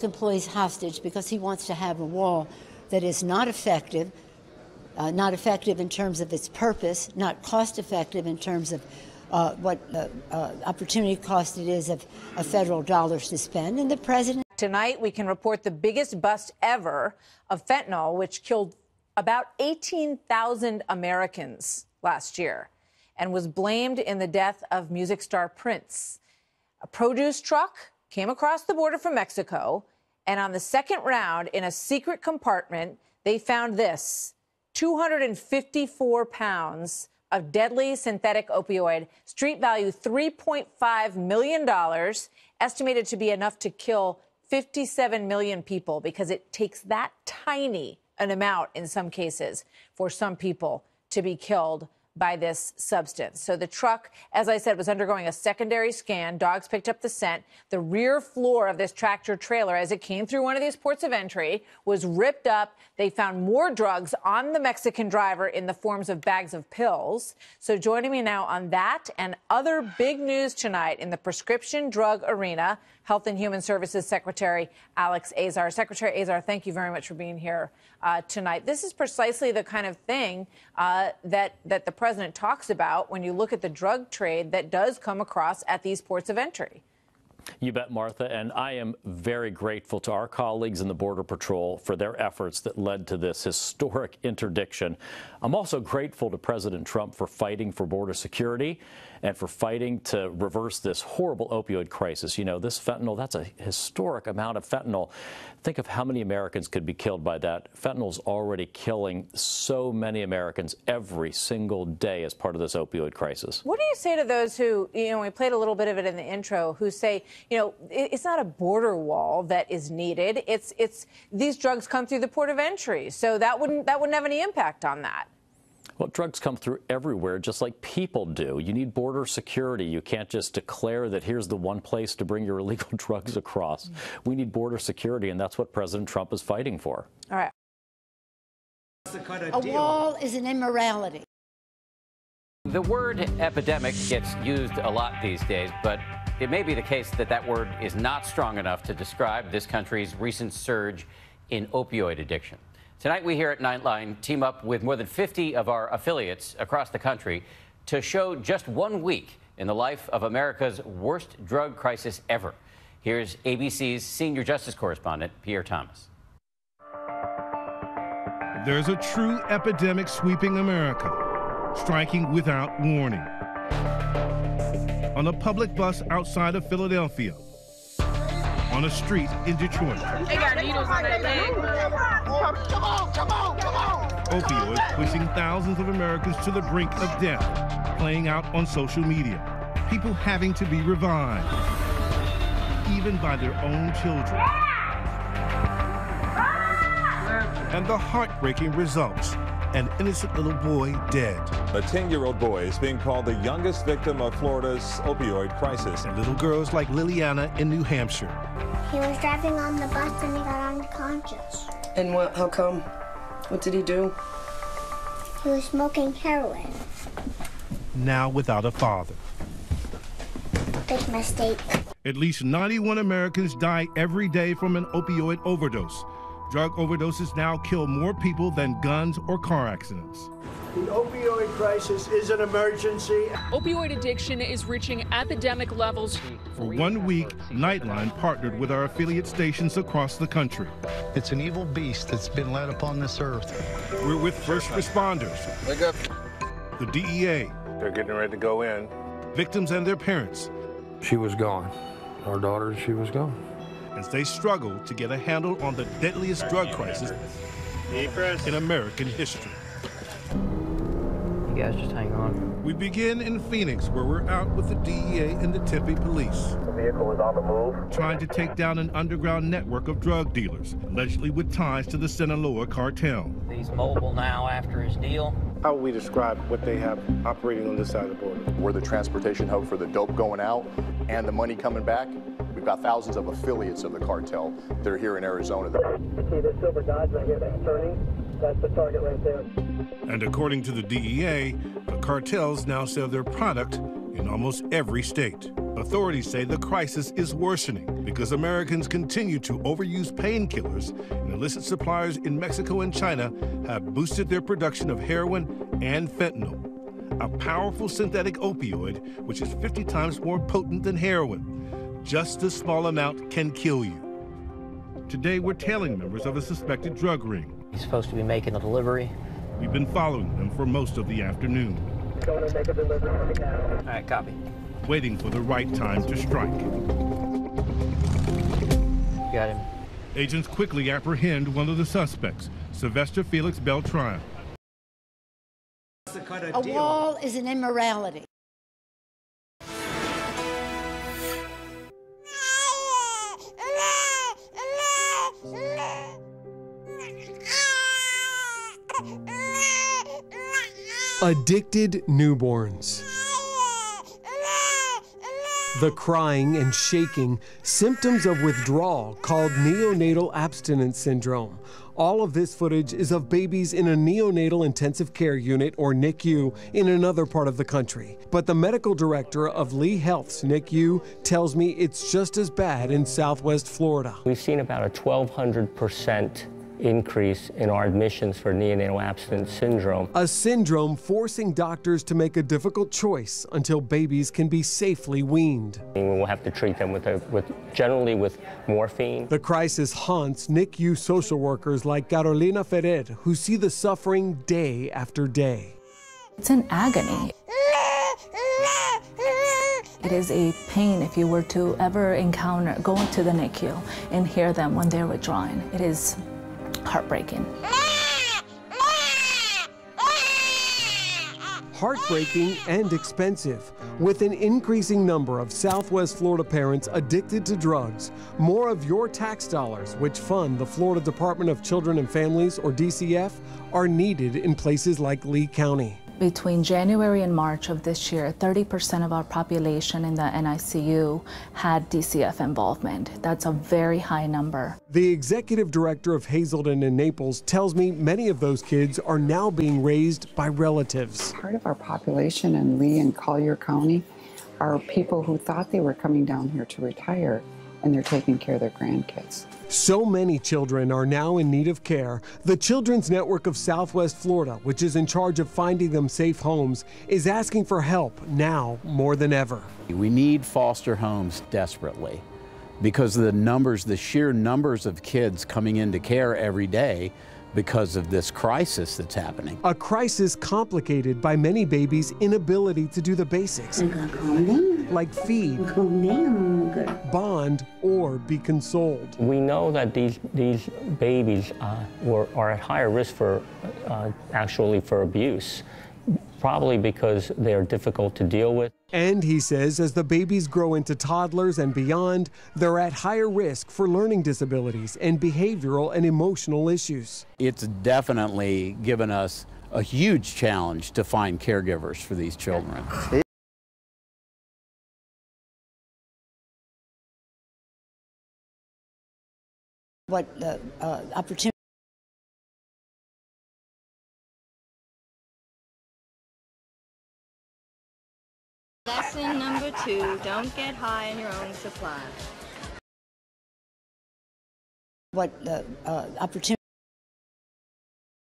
employees hostage because he wants to have a wall that is not effective in terms of its purpose, not cost effective in terms of what opportunity cost it is of federal dollars to spend. And the president. Tonight, we can report the biggest bust ever of fentanyl, which killed about 18,000 Americans last year and was blamed in the death of music star Prince. A produce truck came across the border from Mexico, and on the second round, in a secret compartment, they found this: 254 pounds of deadly synthetic opioid, street value $3.5 million, estimated to be enough to kill 57 million people, because it takes that tiny an amount in some cases for some people to be killed by this substance. So the truck, as I said, was undergoing a secondary scan. Dogs picked up the scent. The rear floor of this tractor trailer, as it came through one of these ports of entry, was ripped up. They found more drugs on the Mexican driver in the forms of bags of pills. So joining me now on that and other big news tonight in the prescription drug arena, Health and Human Services Secretary Alex Azar. Secretary Azar, thank you very much for being here tonight. This is precisely the kind of thing that the president talks about when you look at the drug trade that does come across at these ports of entry. You bet, Martha, and I am very grateful to our colleagues in the Border Patrol for their efforts that led to this historic interdiction. I'm also grateful to President Trump for fighting for border security and for fighting to reverse this horrible opioid crisis. You know, this fentanyl, that's a historic amount of fentanyl. Think of how many Americans could be killed by that. Fentanyl's already killing so many Americans every single day as part of this opioid crisis. What do you say to those who, you know, we played a little bit of it in the intro, who say, you know, it's not a border wall that is needed. It's these drugs come through the port of entry, so that wouldn't have any impact on that. Well, drugs come through everywhere, just like people do. You need border security. You can't just declare that here's the one place to bring your illegal drugs across. We need border security, and that's what President Trump is fighting for. All right. A wall is an immorality. The word epidemic gets used a lot these days, but it may be the case that that word is not strong enough to describe this country's recent surge in opioid addiction. Tonight, we here at Nightline team up with more than 50 of our affiliates across the country to show just 1 week in the life of America's worst drug crisis ever. Here's ABC's senior justice correspondent, Pierre Thomas. There's a true epidemic sweeping America, striking without warning. On a public bus outside of Philadelphia, on a street in Detroit. They got needles on their legs. Come on. Opioids pushing thousands of Americans to the brink of death, playing out on social media. People having to be revived, even by their own children. And the heartbreaking results. An innocent little boy dead. A 10-year-old boy is being called the youngest victim of Florida's opioid crisis. And little girls like Liliana in New Hampshire. He was driving on the bus and he got unconscious. And what? How come? What did he do? He was smoking heroin. Now without a father. Big mistake. At least 91 Americans die every day from an opioid overdose. Drug overdoses now kill more people than guns or car accidents. The opioid crisis is an emergency. Opioid addiction is reaching epidemic levels. For 1 week, Nightline partnered with our affiliate stations across the country. It's an evil beast that's been led upon this earth. We're with first responders, Wake up. the DEA, they're getting ready to go in. victims and their parents. She was gone. Our daughter, she was gone. As they struggle to get a handle on the deadliest drug crisis in American history. You guys just hang on. We begin in Phoenix, where we're out with the DEA and the Tempe police. The vehicle is on the move. Trying to take down an underground network of drug dealers, allegedly with ties to the Sinaloa Cartel. He's mobile now after his deal. How would we describe what they have operating on this side of the border? We're the transportation hub for the dope going out and the money coming back. We've got thousands of affiliates of the cartel. They're here in Arizona. You see this silver Dodge right here that's turning? That's the target right there. And according to the DEA, the cartels now sell their product in almost every state. Authorities say the crisis is worsening because Americans continue to overuse painkillers, and illicit suppliers in Mexico and China have boosted their production of heroin and fentanyl, a powerful synthetic opioid which is 50 times more potent than heroin. Just a small amount can kill you. Today, we're tailing members of a suspected drug ring. He's supposed to be making a delivery. We've been following them for most of the afternoon. Going to make a delivery right now. All right, copy. Waiting for the right time to strike. Got him. Agents quickly apprehend one of the suspects, Sylvester Felix Beltran. A wall is an immorality. Addicted newborns. The crying and shaking, symptoms of withdrawal called neonatal abstinence syndrome. All of this footage is of babies in a neonatal intensive care unit, or NICU, in another part of the country. But the medical director of Lee Health's NICU tells me it's just as bad in Southwest Florida. We've seen about a 1,200% increase in our admissions for neonatal abstinence syndrome. A syndrome forcing doctors to make a difficult choice until babies can be safely weaned. We'll have to treat them generally with morphine. The crisis haunts NICU social workers like Carolina Ferrer, who see the suffering day after day. It's an agony. It is a pain if you were to ever go into the NICU and hear them when they're withdrawing. It is heartbreaking. Heartbreaking and expensive. With an increasing number of Southwest Florida parents addicted to drugs, more of your tax dollars, which fund the Florida Department of Children and Families, or DCF, are needed in places like Lee County. Between January and March of this year, 30% of our population in the NICU had DCF involvement. That's a very high number. The executive director of Hazelden in Naples tells me many of those kids are now being raised by relatives. Part of our population in Lee and Collier County are people who thought they were coming down here to retire, and they're taking care of their grandkids. So many children are now in need of care. The Children's Network of Southwest Florida, which is in charge of finding them safe homes, is asking for help now more than ever. We need foster homes desperately because of the sheer numbers of kids coming into care every day because of this crisis that's happening. A crisis complicated by many babies' inability to do the basics, like feed, bond, or be consoled. We know that these babies are at higher risk for abuse, probably because they are difficult to deal with. And he says as the babies grow into toddlers and beyond, they're at higher risk for learning disabilities and behavioral and emotional issues. It's definitely given us a huge challenge to find caregivers for these children. What opportunity? Lesson number 2, don't get high on your own supply. What opportunity?